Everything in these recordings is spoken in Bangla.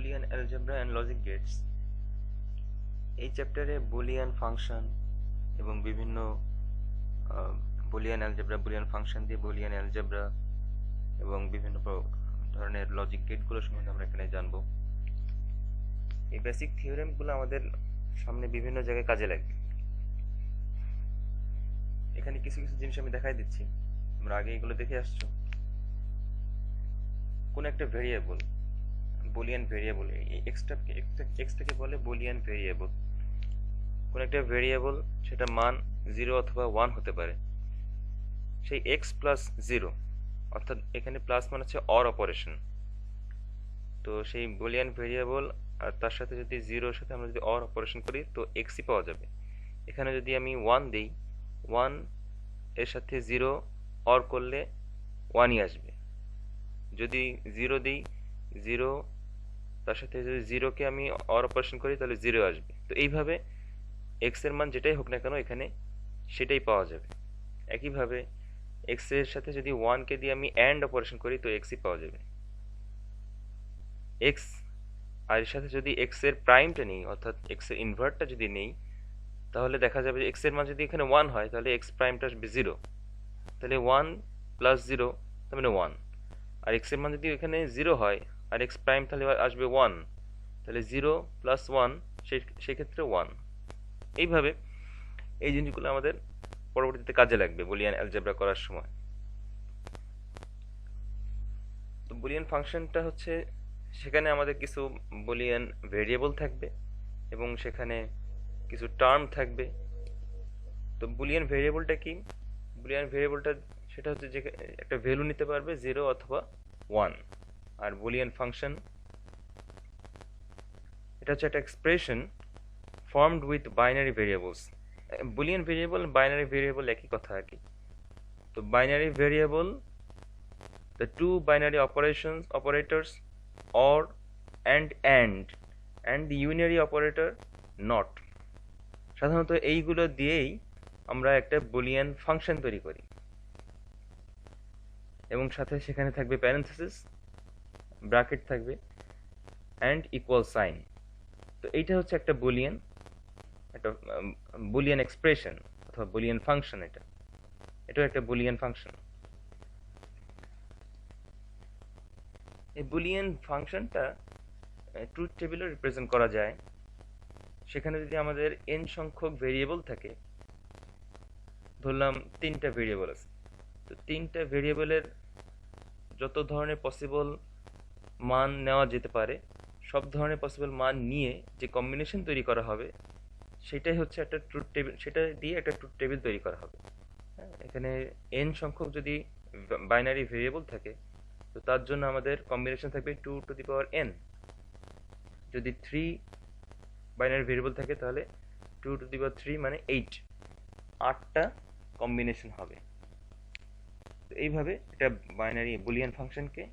Boolean algebra and logic gates. এই চ্যাপ্টারে বুলিয়ান ফাংশন এবং বিভিন্ন বুলিয়ান অ্যালজেব্রা, বুলিয়ান ফাংশন দিয়ে বুলিয়ান অ্যালজেব্রা এবং বিভিন্ন ধরনের লজিক গেটগুলো সম্বন্ধে আমরা এখানে জানবো। এই বেসিক থিওরেমগুলো আমাদের সামনে বিভিন্ন জায়গায় কাজে লাগবে। এখানে কিছু কিছু জিনিস আমি দেখাই দিচ্ছি, তোমরা আগে এগুলো দেখে আসছো। কোন একটা ভেরিয়েবল, বুলিয়ান ভেরিয়েবল, এক্সটাকে বলে বুলিয়ান ভেরিয়েবল। কোন একটা ভেরিয়েবল, সেটা মান 0 অথবা 1 হতে পারে। সেই x প্লাস 0, অর্থাৎ এখানে প্লাস মানে হচ্ছে অর অপারেশন। তো সেই বুলিয়ান ভেরিয়েবল আর তার সাথে যদি 0-এর সাথে আমরা যদি অর অপারেশন করি তো xই পাওয়া যাবে। এখানে যদি আমি 1 দিই, 1 এর সাথে 0 অর করলে 1ই আসবে। যদি 0 দিই, 0 তার সাথে যদি 0কে আমি অর অপারেশন করি তাহলে 0 আসবে। তো এইভাবে x এর মান যেটাই হোক না কেন এখানে সেটাই পাওয়া যাবে। একইভাবে x এর সাথে যদি 1কে দিয়ে আমি অ্যান্ড অপারেশন করি তো xই পাওয়া যাবে। x আর এর সাথে যদি x এর প্রাইমটা নেই, অর্থাৎ x এর ইনভার্টটা যদি নেই, তাহলে দেখা যাবে যে x এর মান যদি এখানে 1 হয় তাহলে x প্রাইমটা আসবে 0। তাহলে 1 প্লাস 0 তার মানে 1। আর x এর মান যদি এখানে 0 হয় আর x প্রাইম তাহলে আসবে 1, তাহলে 0 প্লাস 1 সেক্ষেত্রে 1। এইভাবে এই জিনিসগুলো আমাদের পরবর্তীতে কাজে লাগবে বুলিয়ান অ্যালজেব্রা করার সময়। তো বুলিয়ান ফাংশনটা হচ্ছে, সেখানে আমাদের কিছু বুলিয়ান ভেরিয়েবল থাকবে এবং সেখানে কিছু টার্ম থাকবে। তো বুলিয়ান ভেরিয়েবলটা কি? বুলিয়ান ভেরিয়েবলটা সেটা হচ্ছে যে একটা ভ্যালু নিতে পারবে 0 অথবা 1। আর বুলিয়ান ফাংশন এটা হচ্ছে একটা expression formed with binary variables. Boolean variable, binary variable একই কথা আর কি। তো binary variable, the two binary operators or and the unary operator not। সাধারণত এইগুলো দিয়েই আমরা একটা বুলিয়ান ফাংশন তৈরি করি এবং সাথে সেখানে থাকবে প্যারেনথেসিস, ব্র্যাকেট থাকবে and ইকুয়াল সাইন। তো এইটা হচ্ছে একটা বুলিয়ান এক্সপ্রেশন অথবা বুলিয়ান ফাংশন। এটাও একটা বুলিয়ান ফাংশন। এই বুলিয়ান ফাংশনটা ট্রুথ টেবিলে রিপ্রেজেন্ট করা যায়। সেখানে যদি আমাদের n সংখ্যক ভেরিয়েবল থাকে, ধরলাম 3টা ভেরিয়েবল আছে, তো 3টা ভেরিয়েবলের যত ধরনের পসিবল মান নেওয়া যেতে পারে সব ধরনের পসিবল মান নিয়ে যে কম্বিনেশন তৈরি করা হবে সেটাই হচ্ছে একটা ট্রুথ টেবিল। সেটা দিয়ে একটা ট্রুথ টেবিল তৈরি করা হবে। এখানে n সংখ্যক যদি বাইনারি ভেরিয়েবল থাকে তো তার জন্য আমাদের কম্বিনেশন থাকবে 2 টু দি পাওয়ার n। যদি 3 বাইনারি ভেরিয়েবল থাকে তাহলে 2 টু দি পাওয়ার 3 মানে 8টা কম্বিনেশন হবে। তো এইভাবে এটা বাইনারি বুলিয়ান ফাংশনকে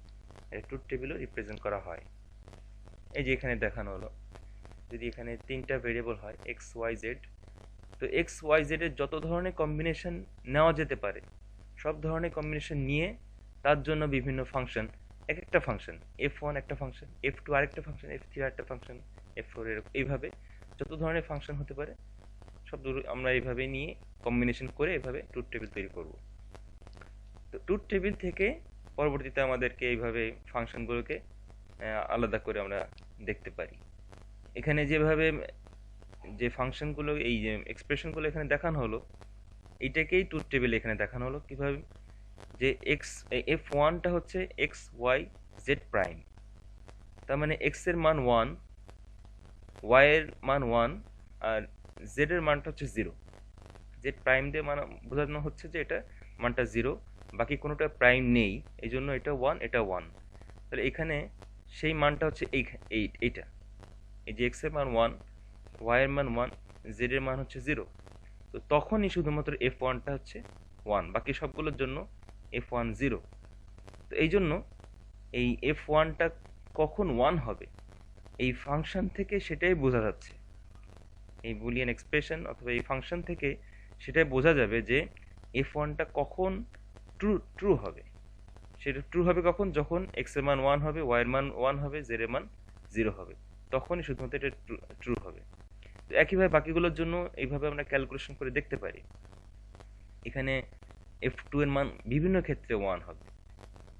ট্রুথ টেবিলে রিপ্রেজেন্ট করা হয়। এই যে এখানে দেখানো হলো, যদি এখানে 3টা ভেরিয়েবল হয় x y z, তো x y z এর যত ধরনের কম্বিনেশন নেওয়া যেতে পারে সব ধরনের কম্বিনেশন নিয়ে তার জন্য বিভিন্ন ফাংশন, একটা ফাংশন f1 একটা ফাংশন, f2 আরেকটা ফাংশন, f3 আরেকটা ফাংশন, f4 এরকম এইভাবে যত ধরনের ফাংশন হতে পারে সব আমরা এইভাবে নিয়ে কম্বিনেশন করে এভাবে ট্রুথ টেবিল তৈরি করব। তো ট্রুথ টেবিল থেকে পরবর্তীতে আমাদেরকে এইভাবে ফাংশনগুলোকে আলাদা করে আমরা দেখতে পারি। এখানে যেভাবে যে ফাংশনগুলো, এই যে এক্সপ্রেশনগুলো এখানে দেখানো হলো, এইটাকেই ট্রুথ টেবিল এখানে দেখানো হলো কিভাবে, যে f1টা হচ্ছে x y z প্রাইম। তার মানে x এর মান 1, y এর মান 1 আর z এর মানটা হচ্ছে 0। z প্রাইম দিয়ে বোঝানো হচ্ছে যে এটা মানটা 0, বাকি কোনোটা প্রাইম নেই, এই জন্য এটা 1, এটা 1। তাহলে এখানে সেই মানটা হচ্ছে এইটা, এই যে x এর মান 1, y এর মান 1, z এর মান হচ্ছে 0। তো তখনই শুধুমাত্র f1টা হচ্ছে 1, বাকি সবগুলোর জন্য f1 0। তো এই জন্য এই f1টা কখন 1 হবে এই ফাংশন থেকে সেটাই বোঝা যাচ্ছে। এই বুলিয়ান এক্সপ্রেশন অথবা এই ফাংশন থেকে সেটাই বোঝা যাবে যে f1টা কখন ট্রু হবে। সেটা ট্রু হবে কখন? যখন x এর মান 1 হবে, y এর মান 1 হবে, z এর মান জিরো হবে, তখনই শুধুমাত্র এটা ট্রু হবে। তো একইভাবে বাকিগুলোর জন্য এইভাবে আমরা ক্যালকুলেশন করে দেখতে পারি। এখানে F2 এর মান বিভিন্ন ক্ষেত্রে 1 হবে,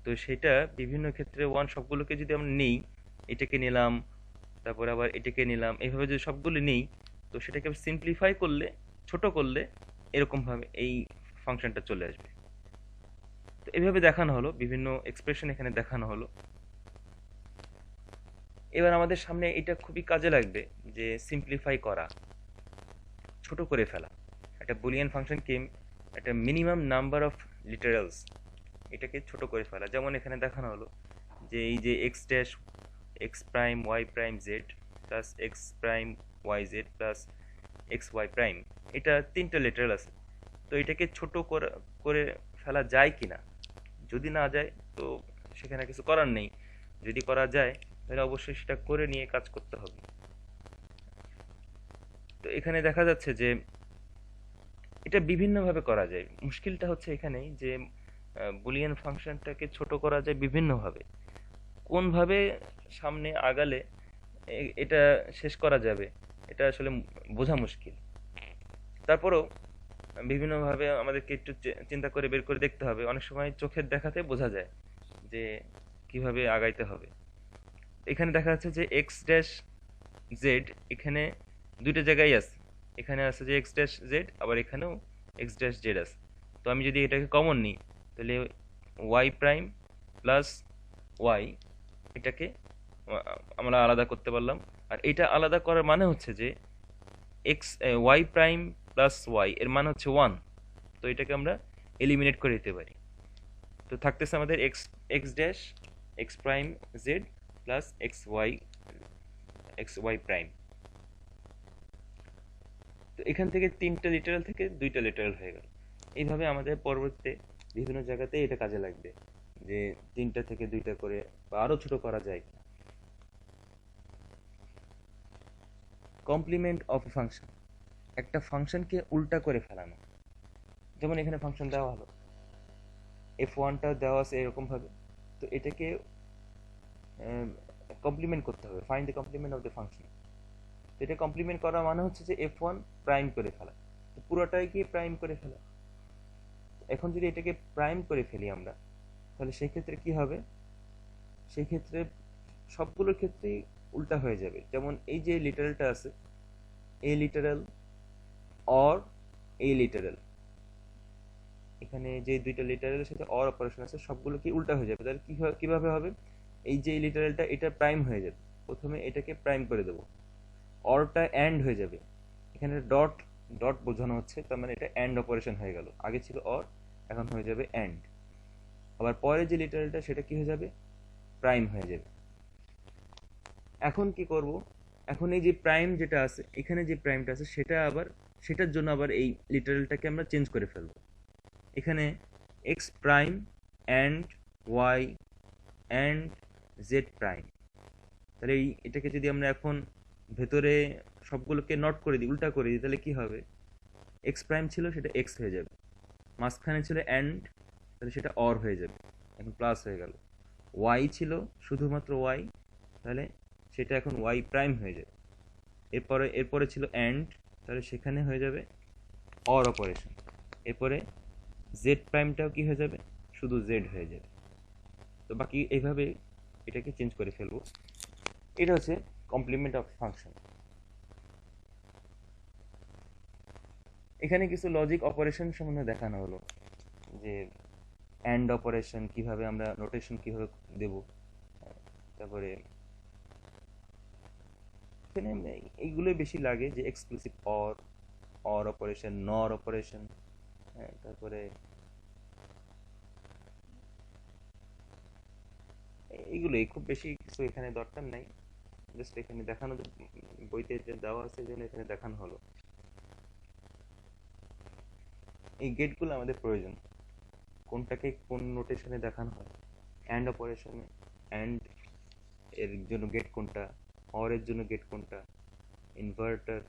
তো সেটা বিভিন্ন ক্ষেত্রে 1 সবগুলোকে যদি আমরা নিই, এটাকে নিলাম, তারপরে আবার এটাকে নিলাম, এইভাবে যদি সবগুলো নিই, তো সেটাকে সিম্পলিফাই করলে, ছোট করলে এরকমভাবে এই ফাংশনটা চলে আসবে। তো এইভাবে দেখানো হলো, বিভিন্ন এক্সপ্রেশন এখানে দেখানো হলো। এবার আমাদের সামনে এটা খুবই কাজে লাগবে, যে সিম্পলিফাই করা, ছোট করে ফেলা। একটা বুলিয়ান ফাংশনকে একটা মিনিমাম নাম্বার অফ লিটারালস, এটাকে ছোট করে ফেলা। যেমন এখানে দেখানো হলো যে এই যে X dash X prime Y prime Z plus X prime Y Z plus X Y prime, এটা তিনটা লিটারাল আছে। তো এটাকে ছোট করে ফেলা যায় কি না? যদি না যায় তো সেখানে কিছু করার নেই, যদি করা যায় তাহলে অবশ্যই সেটা করে নিয়ে কাজ করতে হবে। তো এখানে দেখা যাচ্ছে যে এটা বিভিন্নভাবে করা যায়। মুশকিলটা হচ্ছে এখানেই যে বুলিয়ান ফাংশনটাকে ছোট করা যায় বিভিন্নভাবে। কোনভাবে সামনে আগালে এটা শেষ করা যাবে, এটা আসলে বোঝা মুশকিল। তারপরেও বিভিন্নভাবে আমাদেরকে একটু চিন্তা করে বের করে দেখতে হবে। অনেক সময় চোখের দেখাতে বোঝা যায় যে কিভাবে আগাইতে হবে। এখানে দেখা যাচ্ছে যে এক্স ড্যাশ জেড এখানে দুইটা জায়গায় আছে। এখানে আছে যে এক্স ড্যাশ জেড, আবার এখানেও এক্স ড্যাশ জেড আছে। তো আমি যদি এটাকে কমন নিই, তাহলে ওয়াই প্রাইম প্লাস ওয়াই, এটাকে আমরা আলাদা করতে পারলাম। আর এটা আলাদা করার মানে হচ্ছে যে X Y prime plus Y এর মান হচ্ছে 1, তো এটাকে আমরা এলিমিনেট করে দিতে পারি। তো থাকতেছে আমাদের X X dash X prime Z plus X Y prime. তো এখান থেকে তিনটা লিটারাল থেকে দুইটা লিটারাল হয়ে গেল। এইভাবে আমাদের পরবর্তীতে বিভিন্ন জায়গাতে এটা কাজে লাগবে, যে তিনটা থেকে দুইটা করে বা আরো ছোট করা যায়। কমপ্লিমেন্ট অফ ফাংশন, একটা ফাংশনকে উল্টা করে ফেলানো। যেমন এখানে ফাংশন দেওয়া হলো, f1টা দেওয়া আছে এরকম ভাবে, তো এটাকে কমপ্লিমেন্ট করতে হবে, find the complement of the function. এটা কমপ্লিমেন্ট করা মানে হচ্ছে যে f1 প্রাইম করে ফেলা, তো পুরোটাই গিয়ে প্রাইম করে ফেলা। এখন যদি এটাকে প্রাইম করে ফেলি আমরা, তাহলে সেই ক্ষেত্রে কি হবে? সেই ক্ষেত্রে সবগুলোর ক্ষেত্রেই উল্টা হয়ে যাবে। যেমন এই যে লিটারালটা আছে, এ লিটারাল অর এ লিটারাল, এখানে যে দুইটা লিটারালের সাথে অর অপারেশন আছে সবগুলো কি উল্টা হয়ে যাবে। তাহলে কিভাবে হবে? এই যে লিটারালটা এটা প্রাইম হয়ে যাবে, প্রথমে এটাকে প্রাইম করে দেবো, অরটা এন্ড হয়ে যাবে। এখানে ডট ডট বোঝানো হচ্ছে, তার মানে এটা এন্ড অপারেশন হয়ে গেল। আগে ছিল অর, এখন হয়ে যাবে এন্ড। আবার পরে যে লিটারালটা সেটা কি হয়ে যাবে? প্রাইম হয়ে যাবে। এখন কি করব? এখন এই যে প্রাইম যেটা আছে, এখানে যে প্রাইমটা আছে সেটা আবার, সেটার জন্য আবার এই লিটারালটাকে আমরা চেঞ্জ করে ফেলবো। এখানে X prime and Y and Z prime. তাহলে এটাকে যদি আমরা এখন ভেতরে সবগুলোকে নট করে দিই, উল্টা করে দিই, তাহলে কি হবে? এক্স প্রাইম ছিল সেটা এক্স হয়ে যাবে, মাঝখানে ছিল অ্যান্ড, তাহলে সেটা অর হয়ে যাবে, এখন প্লাস হয়ে গেল। ওয়াই ছিল শুধুমাত্র ওয়াই, তাহলে সেটা এখন ওয়াই প্রাইম হয়ে যাবে। এরপরে ছিল অ্যান্ড, তাহলে সেখানে হয়ে যাবে অর অপারেশন। এরপরে জেড প্রাইমটাও কি হয়ে যাবে? শুধু জেড হয়ে যাবে। তো বাকি এইভাবে এটাকে চেঞ্জ করে ফেলবো। এটা হচ্ছে কমপ্লিমেন্ট অফ ফাংশন। এখানে কিছু লজিক অপারেশন সম্বন্ধে দেখানো হলো, যে অ্যান্ড অপারেশন কিভাবে আমরা নোটেশন কিভাবে দেব, তারপরে এখানে এইগুলোই বেশি লাগে, যে এক্সক্লুসিভ অর, অর অপারেশন, নর অপারেশন, তারপরে এইগুলোই, খুব বেশি কিছু এখানে দরকার নাই, জাস্ট এখানে দেখানো, বইতে যে দেওয়া আছে যেন এখানে দেখানো হলো। এই গেটগুলো আমাদের প্রয়োজন, কোনটাকে কোন নোটেশনে দেখানো হয়। অ্যান্ড অপারেশনে অ্যান্ড এর জন্য গেট কোনটা, অর এর জন্য গেট কোনটা, ইনভার্টার।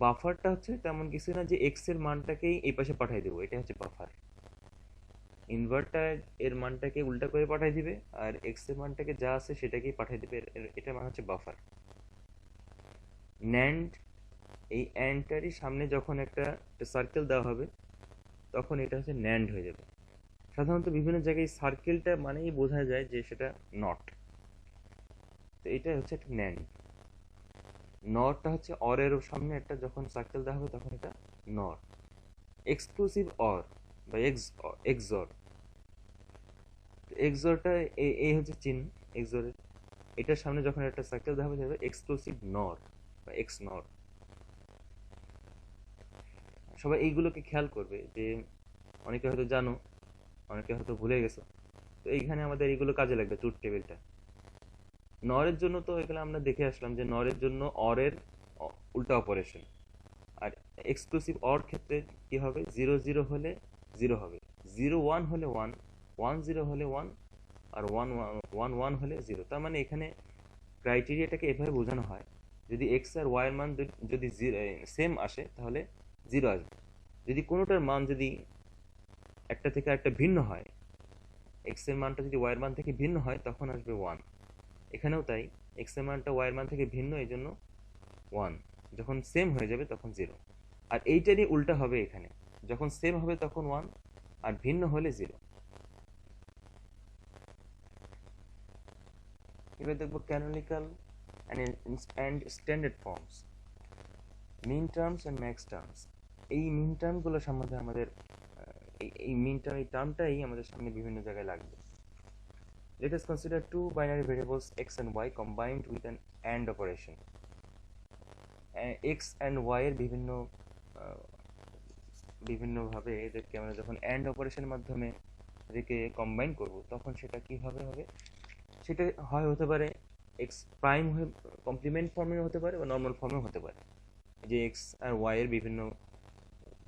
বাফারটা হচ্ছে তেমন কিছু না, যে এক্স এর মানটাকেই এই পাশে পাঠিয়ে দেবো, এটা হচ্ছে বাফার। ইনভার্টার এর মানটাকে উল্টা করে পাঠিয়ে দিবে, আর এক্স এর মানটাকে যা আছে সেটাকেই পাঠিয়ে দিবে। এটা মানে হচ্ছে বাফার। ন্যান্ড, এই অ্যান্ডটারই সামনে যখন একটা সার্কেল দেওয়া হবে তখন এটা হচ্ছে ন্যান্ড হয়ে যাবে। সাধারণত বিভিন্ন জায়গায় সার্কেলটা মানেই বোঝা যায় যে সেটা নট। তো এটা হচ্ছে একটা ন্যান্ড। নটটা হচ্ছে অরের সামনে একটা যখন সার্কেল দেওয়া হবে তখন এটা নট। এক্সক্লুসিভ অর বা এক্সর, এক্সরটা এই হচ্ছে চিহ্ন এক্সরের। এটার সামনে যখন একটা সার্কেল দেওয়া হবে এক্সক্লুসিভ নর বা এক্স নর। সবাই এইগুলোকে খেয়াল করবে যে অনেকে হয়তো জানো, অনেকে হয়তো ভুলে গেছো। তো এইখানে আমাদের এইগুলো কাজে লাগবে ট্রুথ টেবিলটা। নরের জন্য তো এখানে আমরা দেখে আসলাম যে নরের জন্য অরের উল্টা অপারেশন। আর এক্সক্লুসিভ অর ক্ষেত্রে কি হবে, 0 0 হলে 0 হবে, 0 1 হলে 1, 1 0 হলে 1, আর 1 1 1 হলে 0। তার মানে এখানে ক্রাইটেরিয়াটাকে এভাবে বোঝানো হয়, যদি এক্স আর ওয়াই এর মান যদি সেম আসে তাহলে 0 আসবে। যদি কোনোটার মান যদি একটা থেকে একটা ভিন্ন হয়, এক্স এর মানটা যদি ওয়াই এর মান থেকে ভিন্ন হয় তখন আসবে 1। এখানেও তাই, এক্স এর মানটা ওয়াই এর মান থেকে ভিন্ন, এই জন্য 1। যখন সেম হয়ে যাবে তখন 0। আর এইটারই উল্টা হবে এখানে, যখন সেম হবে তখন 1 আর ভিন্ন হলে 0। এবার দেখবো canonical and standard forms, min terms and max terms. এই মিন টার্মগুলো সম্বন্ধে আমাদের এই মিন টার্ম, এই টার্মটাই আমাদের সামনে বিভিন্ন জায়গায় লাগবে। Let us consider two binary variables x and y combined with an AND operation. x and y এর বিভিন্নভাবে এদেরকে আমরা যখন AND অপারেশনের মাধ্যমে এদেরকে কম্বাইন করব তখন সেটা কিভাবে হবে, সেটা হতে পারে এক্স প্রাইম হয়ে কমপ্লিমেন্ট ফর্মে হতে পারে বা নর্মাল ফর্মেও হতে পারে। যে এক্স আর ওয়াই এর বিভিন্ন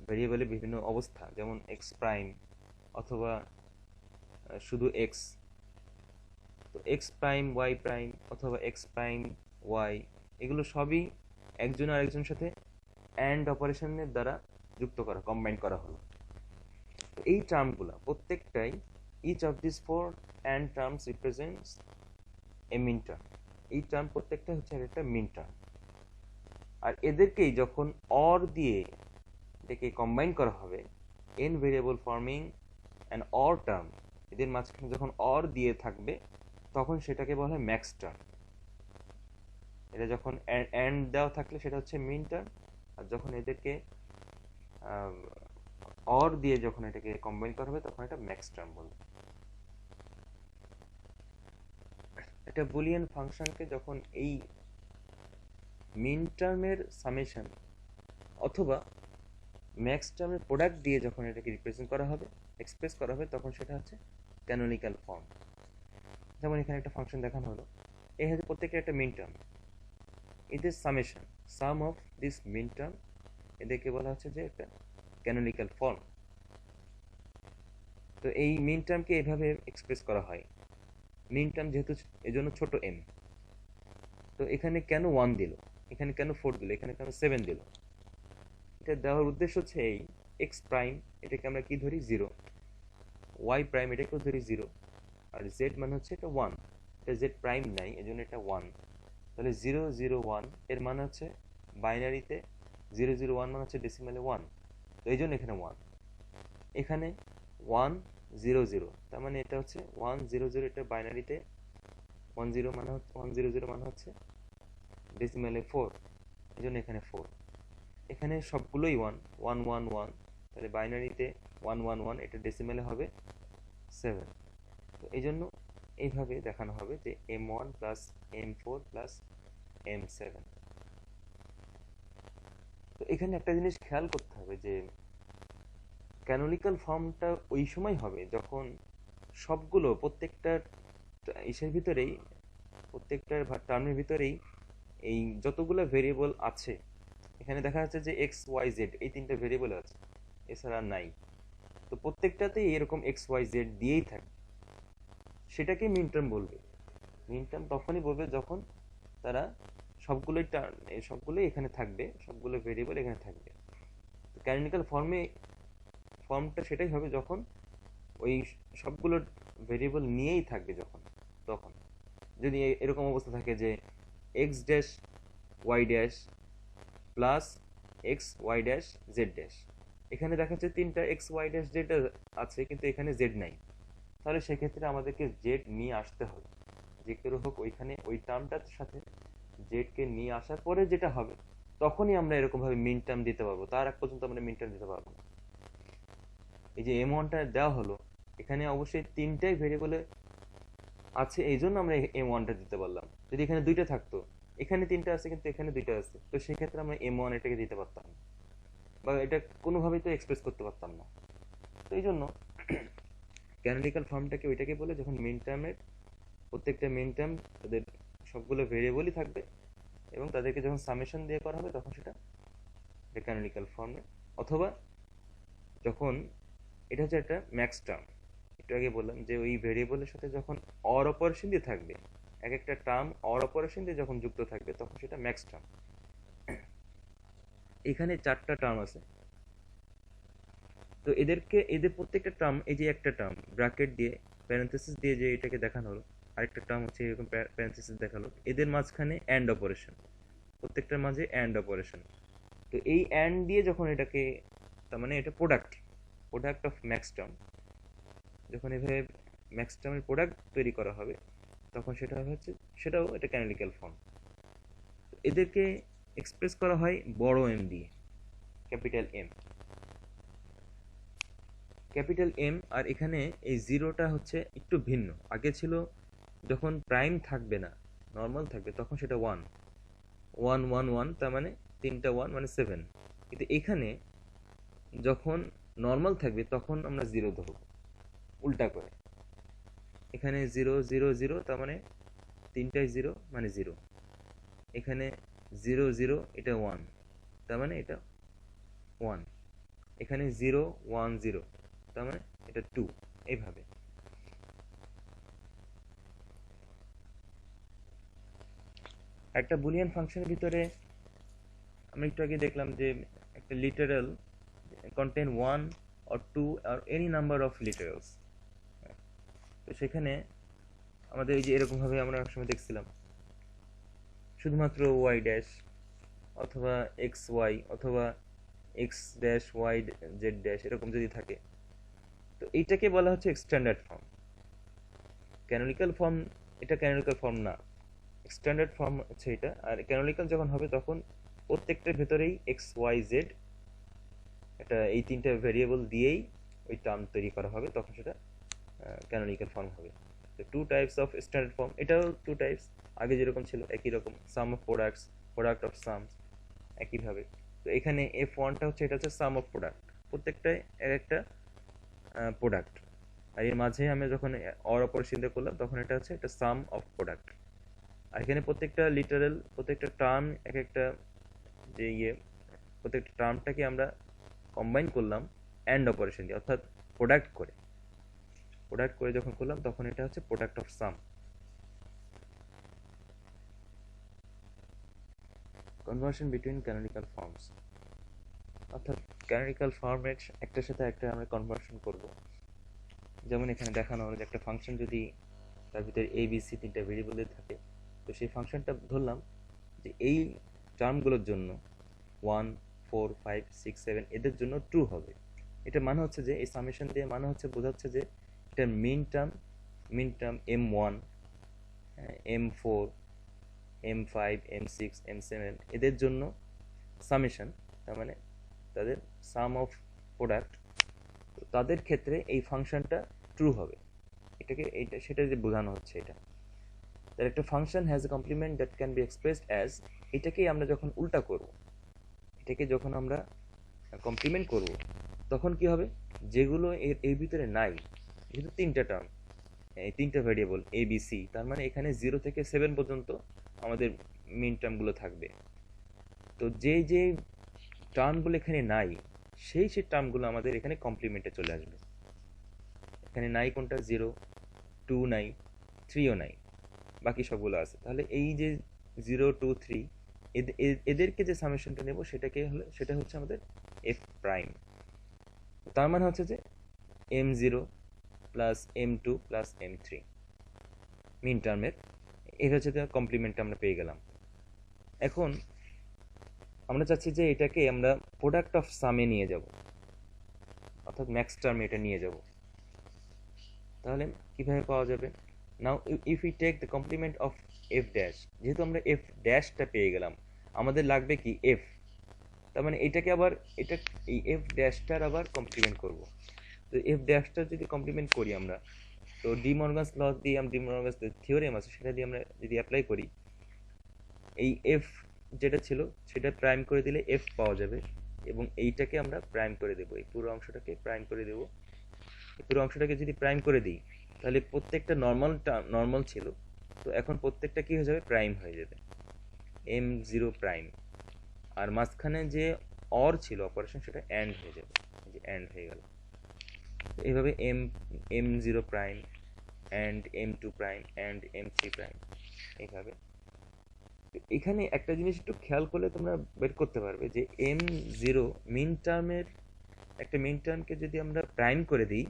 ভেরিয়েবলের বিভিন্ন অবস্থা, যেমন এক্স প্রাইম অথবা শুধু এক্স, তো এক্স প্রাইম ওয়াই প্রাইম অথবা এক্স প্রাইম ওয়াই, এগুলো সবই একজন আরেকজনের সাথে অ্যান্ড অপারেশনের দ্বারা যুক্ত করা, কম্বাইন করা হলো। তো এই টার্মগুলো প্রত্যেকটাই, each of this four and terms represents a min term. এই টার্ম প্রত্যেকটা হচ্ছে একটা মিন টার্ম। আর এদেরকেই যখন অর দিয়ে এটাকে কম্বাইন করা হবে, N variable forming an or term, এদের মাঝখানে যখন অর দিয়ে থাকবে তখন সেটাকে বলা হয় ম্যাক্স টার্ম। এটা যখন অ্যান্ড দেওয়া থাকলে সেটা হচ্ছে মিন টার্ম, আর যখন এদেরকে অর দিয়ে যখন এটাকে কম্বাইন করা হবে তখন এটা ম্যাক্স টার্ম বলবে। একটা বুলিয়ান ফাংশনকে যখন এই মিন টার্মের সামেশন অথবা ম্যাক্স টার্মের প্রোডাক্ট দিয়ে যখন এটাকে রিপ্রেজেন্ট করা হবে, এক্সপ্রেস করা হবে, তখন সেটা হচ্ছে ক্যানোনিক্যাল ফর্ম। যেমন এখানে একটা ফাংশন দেখানো হলো, এই হচ্ছে প্রত্যেকের একটা মিন টার্ম, এদের summation, sum of this min term, এদেরকে বলা হচ্ছে যে একটা ক্যানোনিক্যাল ফর্ম। তো এই মিন টার্মকে এভাবে এক্সপ্রেস করা হয়। মিন টার্ম যেহেতু এজন্য ছোট এম, তো এখানে কেন 1 দিল, এখানে কেন 4 দিল, এখানে কেন 7 দিল, এটা দেওয়ার উদ্দেশ্য হচ্ছে এই এক্স প্রাইম এটাকে আমরা কি ধরি 0, ওয়াই প্রাইম এটাকেও ধরি 0, আর জেড মানে হচ্ছে এটা 1। এটা জেড প্রাইম নাই এজন্য এটা 1। তাহলে 0 0 1 এর মানে হচ্ছে বাইনারিতে 0 0 1 মানে হচ্ছে ডেসিমালে 1, তো এই জন্য এখানে 1। এখানে 1 0 0, তার মানে এটা হচ্ছে 1 0 0, এটা বাইনারিতে 1 0 মানে হচ্ছে 1 0 0 মানে হচ্ছে ডেসিমালে 4, এই জন্য এখানে 4। এখানে সবগুলোই 1 1 1 1, তাহলে বাইনারিতে 1 1 1, এটা ডেসিমালে হবে 7। তো এই জন্য এইভাবে দেখানো হবে যে m1 plus m4 plus m7। তো এখানে একটা জিনিস খেয়াল করতে হবে যে ক্যানোনিক্যাল ফর্মটা ওই সময় হবে যখন সবগুলো প্রত্যেকটার ইসের ভিতরেই, প্রত্যেকটার টার্মের ভিতরেই এই যতগুলো ভেরিয়েবল আছে, এখানে দেখা যাচ্ছে যে এক্স ওয়াই জেড এই তিনটা ভেরিয়েবল আছে, এছাড়া নাই। তো প্রত্যেকটাতেই এরকম এক্স ওয়াই জেড দিয়েই থাকে, সেটাকে মিন টার্ম বলবে। মিন টার্ম তখনই বলবে যখন তারা সবগুলোই এখানে থাকবে, সবগুলো ভেরিয়েবল এখানে থাকবে। ক্যানোনিক্যাল ফর্মটা সেটাই হবে যখন ওই সবগুলো ভেরিয়েবল নিয়েই থাকবে যখন, তখন যদি এরকম অবস্থা থাকে যে X dash Y dash plus X Y dash Z dash, এখানে দেখা যাচ্ছে তিনটা এক্স ওয়াই ড্যাশ জেড আছে কিন্তু এখানে জেড নাই, তাহলে সেক্ষেত্রে আমাদেরকে জেড নিয়ে আসতে হবে। যে কেউ হোক ওইখানে ওই টার্মটার সাথে জেডকে নিয়ে আসার পরে যেটা হবে তখনই আমরা এরকমভাবে মিন টার্ম দিতে পারবো, তার আগ পর্যন্ত আমরা মিন টার্ম দিতে পারবো না। এই যে এম ওয়ানটা দেওয়া হলো, এখানে অবশ্যই তিনটাই ভেরিয়েবলে আছে, এই জন্য আমরা এম ওয়ানটা দিতে পারলাম। যদি এখানে দুইটা থাকতো, এখানে তিনটা আছে কিন্তু এখানে দুইটা আছে, তো সেক্ষেত্রে আমরা এম ওয়ান এটাকে দিতে পারতাম না, বা এটা কোনোভাবেই তো এক্সপ্রেস করতে পারতাম না। তো এই জন্য ক্যানোনিক্যাল ফর্মটাকে ওইটাকে বলে যখন মিন টার্মের প্রত্যেকটা মিন টার্ম তাদের সবগুলো ভেরিয়েবলই থাকবে এবং তাদেরকে যখন সামেশন দিয়ে করা হবে তখন সেটা ক্যানোনিক্যাল ফর্মে। অথবা যখন এটা হচ্ছে একটা ম্যাক্স টার্ম, একটু আগে বললাম যে ওই ভেরিয়েবলের সাথে যখন অর অপারেশন দিয়ে থাকবে, এক একটা টার্ম অর অপারেশন দিয়ে যখন যুক্ত থাকবে তখন সেটা ম্যাক্স টার্ম। এখানে চারটা টার্ম আছে, তো এদের প্রত্যেকটা টার্ম, এই যে একটা টার্ম ব্র্যাকেট দিয়ে প্যারেনথেসিস দিয়ে যে এটাকে দেখানো হলো, আরেকটা টার্ম হচ্ছে এরকম প্যারেনথেসিস দেখালো, এদের মাঝখানে অ্যান্ড অপারেশন, প্রত্যেকটার মাঝে অ্যান্ড অপারেশন। তো এই অ্যান্ড দিয়ে যখন এটাকে, তার মানে এটা product, product of max term, যখন এভাবে ম্যাক্স টার্মের প্রোডাক্ট তৈরি করা হবে তখন সেটা হচ্ছে, সেটাও এটা ক্যানোনিক্যাল ফর্ম। এদেরকে এক্সপ্রেস করা হয় বড় এম দিয়ে, ক্যাপিটাল এম, ক্যাপিটাল এম। আর এখানে এই জিরোটা হচ্ছে একটু ভিন্ন, আগে ছিল যখন প্রাইম থাকবে না, নর্মাল থাকবে, তখন সেটা ওয়ান ওয়ান ওয়ান ওয়ান, তার মানে তিনটা ওয়ান মানে সেভেন। কিন্তু এখানে যখন নর্মাল থাকবে তখন আমরা জিরো ধরব, উল্টা করে। এখানে জিরো জিরো জিরো, তার মানে তিনটায় জিরো মানে জিরো। এখানে জিরো জিরো, এটা ওয়ান, তার মানে এটা ওয়ান। এখানে জিরো ওয়ান জিরো, তার মানে এটা টু। এইভাবে একটা বুলিয়ান ফাংশনের ভিতরে আমরা একটু আগে দেখলাম যে একটা literal contain one or two or any number of literals। তো সেখানে আমাদের এই যে এরকমভাবে আমরা একসময় দেখছিলাম শুধুমাত্র ওয়াই ড্যাশ অথবা এক্স ওয়াই অথবা X dash Y Z dash এরকম যদি থাকে, তো এইটাকে বলা হচ্ছে স্ট্যান্ডার্ড ফর্ম। ক্যানোনিক্যাল ফর্ম, এটা ক্যানোনিক্যাল ফর্ম না, স্ট্যান্ডার্ড ফর্ম হচ্ছে এটা। আর ক্যানোনিক্যাল যখন হবে তখন প্রত্যেকটার ভেতরেই এক্স ওয়াই জেড, এটা এই তিনটা ভেরিয়েবল দিয়েই ওই টার্ম তৈরি করা হবে, তখন সেটা ক্যানোনিক্যাল ফর্ম হবে। তো two types of standard form, এটাও টু টাইপস, আগে যেরকম ছিল একই রকম, sum of products, product of sums, একইভাবে। তো এখানে এফ ওয়ানটা হচ্ছে, এটা হচ্ছে সাম অফ প্রোডাক্ট, প্রত্যেকটাই এক একটা প্রোডাক্ট। আর এর মাঝে আমি যখন অর অপারেশন দিয়ে করলাম তখন এটা হচ্ছে একটা সাম অফ প্রোডাক্ট। আর এখানে প্রত্যেকটা লিটারাল, প্রত্যেকটা টার্ম এক একটা যে প্রত্যেকটা টার্মটাকে আমরা কম্বাইন করলাম অ্যান্ড অপারেশন দিয়ে, অর্থাৎ প্রোডাক্ট করে, প্রোডাক্ট করে যখন করলাম তখন এটা হচ্ছে product of some. Conversion between canonical forms, অর্থাৎ ক্যানোনিক্যাল ফর্মের একটার সাথে একটা আমরা কনভার্সন করব। যেমন এখানে দেখানো হলো যে একটা ফাংশন যদি তার ভিতরে এ বি সি তিনটা ভেরিয়েবলের থাকে, তো সেই ফাংশনটা ধরলাম যে এই টার্মগুলোর জন্য one four five six seven এদের জন্য ট্রু হবে। এটা মানে হচ্ছে যে এই সামেশন দিয়ে মানে হচ্ছে বোঝাচ্ছে যে এটা min term M one, M four, M five, M six, M seven এদের জন্য সামেশন, তার মানে তাদের সাম অফ প্রোডাক্ট, তাদের ক্ষেত্রে এই ফাংশনটা ট্রু হবে। এটাকে এইটা সেটা যে বোঝানো হচ্ছে এটা। তার একটা function has a complement that can be expressed as, এটাকেই আমরা যখন উল্টা করব, এটাকে যখন আমরা কমপ্লিমেন্ট করব তখন কি হবে, যেগুলো এর ভিতরে নাই, যেহেতু তিনটা টার্ম, এই তিনটা ভেরিয়েবল এ বি সি, তার মানে এখানে জিরো থেকে সেভেন পর্যন্ত আমাদের মিন টার্মগুলো থাকবে। তো যে যে টার্মগুলো এখানে নাই, সেই টার্মগুলো আমাদের এখানে কমপ্লিমেন্টে চলে আসবে। এখানে নাই কোনটা, জিরো, টু নাই, থ্রিও নাই, বাকি সবগুলো আছে। তাহলে এই যে জিরো টু থ্রি, এদেরকে যে সামেশনটা নেব সেটা হচ্ছে আমাদের এফ প্রাইম। তার মানে হচ্ছে যে M zero plus M2 plus M3 min টার্মের, এটা হচ্ছে কমপ্লিমেন্টটা আমরা পেয়ে গেলাম। এখন আমরা চাচ্ছি যে এটাকে আমরা প্রোডাক্ট অফ সামে নিয়ে যাব, অর্থাৎ ম্যাক্স টার্মে এটা নিয়ে যাব। তাহলে কিভাবে পাওয়া যাবে? Now if you take the complement of F dash, যেহেতু আমরা এফ ড্যাশটা পেয়ে গেলাম, আমাদের লাগবে কি এফ। তার মানে এটাকে আবার এটা এই এফ ড্যাশটার আবার কমপ্লিমেন্ট করব। তো এফ ড্যাশটা যদি কমপ্লিমেন্ট করি আমরা, তো ডি মর্গানস ল দিয়ে, ডি মর্গানস থিওরেম আছে সেটা দিয়ে আমরা যদি অ্যাপ্লাই করি, এই এফ যেটা ছিল সেটা প্রাইম করে দিলে এফ পাওয়া যাবে, এবং এইটাকে আমরা প্রাইম করে দেবো, এই পুরো অংশটাকে প্রাইম করে দেবো। এই পুরো অংশটাকে যদি প্রাইম করে দিই, তাহলে প্রত্যেকটা নর্মাল ছিল, তো এখন প্রত্যেকটা কি হয়ে যাবে? প্রাইম হয়ে যাবে, M0 প্রাইম। আর মাঝখানে যে অর ছিল অপারেশন, সেটা অ্যান্ড হয়ে যাবে, যে অ্যান্ড হয়ে গেল। এইভাবে M0 prime and M2 prime and M3 prime, এইভাবে। এখানে একটা জিনিস একটু খেয়াল করলে তোমরা বের করতে পারবে যে M0 মিন টার্মের একটা মিন টার্মকে যদি আমরা প্রাইম করে দিই,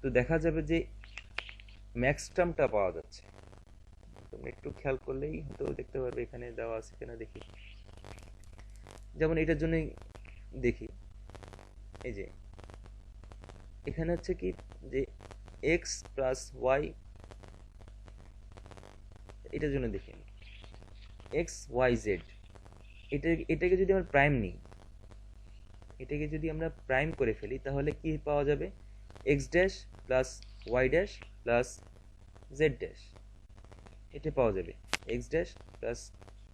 তো দেখা যাবে যে ম্যাক্স টার্মটা পাওয়া যাচ্ছে। তোমরা একটু খেয়াল করলেই হয়তো দেখতে পারবে, এখানে দেওয়া আছে কিনা দেখি। যেমন এটার জন্য দেখি, এই যে এখানে হচ্ছে কি যে এক্স প্লাস ওয়াই, এটার জন্য দেখি এক্স ওয়াই জেড, এটাকে যদি আমরা প্রাইম নিই, এটাকে যদি আমরা প্রাইম করে ফেলি, তাহলে কি পাওয়া যাবে? X dash plus Y dash plus Z dash, এটা পাওয়া যাবে, X dash plus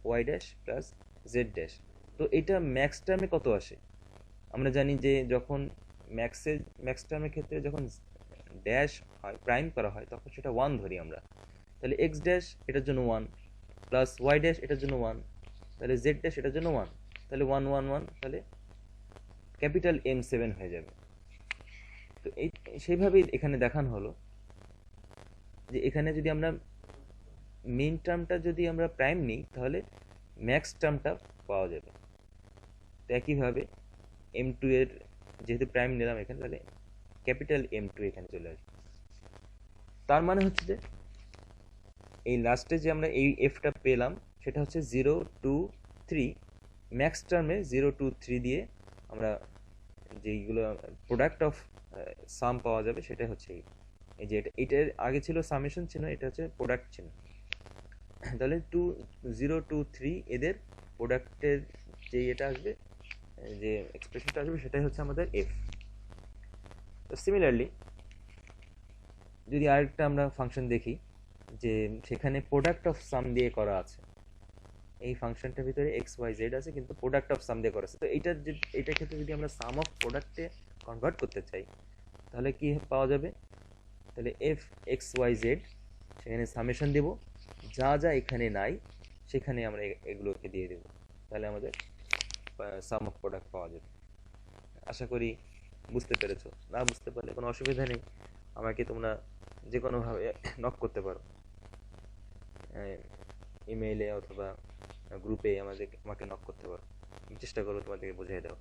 Y dash plus Z dash. তো এটা ম্যাক্স টার্মে কত আসে? আমরা জানি যে যখন ম্যাক্স টার্মের ক্ষেত্রে যখন ড্যাশ হয়, প্রাইম করা হয়, তখন সেটা 1 ধরি আমরা। তাহলে এক্স ড্যাশ এটার জন্য 1, প্লাস ওয়াই ড্যাশ এটার জন্য 1, তাহলে জেড ড্যাশ এটার জন্য 1, তাহলে 1 1 1, তাহলে ক্যাপিটাল M7 হয়ে যাবে। তো এই সেইভাবেই এখানে দেখানো হলো যে এখানে যদি আমরা মিন টার্মটা যদি আমরা প্রাইম নিই, তাহলে ম্যাক্স টার্মটা পাওয়া যাবে। তো একইভাবে M2 এর যেহেতু প্রাইম নিলাম এখানে, তাহলে ক্যাপিটাল M2 এখানে চলে আসবে। তার মানে হচ্ছে যে এই লাস্টে যে আমরা এই এফটা পেলাম, সেটা হচ্ছে 0 2 3, ম্যাক্স টার্মে 0 2 3 দিয়ে আমরা যেইগুলো প্রোডাক্ট অফ সাম পাওয়া যাবে, সেটা হচ্ছে এই যে এটার আগে ছিল সামেশন ছিল, এটা হচ্ছে প্রোডাক্ট ছিল। তাহলে 0 2 3 এদের প্রোডাক্টের যে এটা আসবে, যে এক্সপ্রেশনটা আসবে, সেটাই হচ্ছে আমাদের এফ। তো সিমিলারলি যদি আরেকটা আমরা ফাংশন দেখি, যে সেখানে প্রোডাক্ট অফ সাম দিয়ে করা আছে, এই ফাংশনটার ভিতরে এক্স ওয়াই জেড আছে, কিন্তু প্রোডাক্ট অফ সাম দিয়ে করা আছে। তো এইটার ক্ষেত্রে যদি আমরা সাম অফ প্রোডাক্টে কনভার্ট করতে চাই, তাহলে কি পাওয়া যাবে? তাহলে এফ এক্স ওয়াই জেড, সেখানে সামেশন দেব, যা যা এখানে নাই সেখানে আমরা এগুলোকে দিয়ে দেব, তাহলে আমাদের সাম অফ প্রোডাক্ট পাওয়া যাবে। আশা করি বুঝতে পেরেছো। না বুঝতে পারলে কোনো অসুবিধা নেই, আমাকে তোমরা যে কোনোভাবে নক করতে পারো, ইমেইলে অথবা গ্রুপে আমাকে নক করতে পারো, চেষ্টা করো তোমাদেরকে বুঝিয়ে দেওয়া।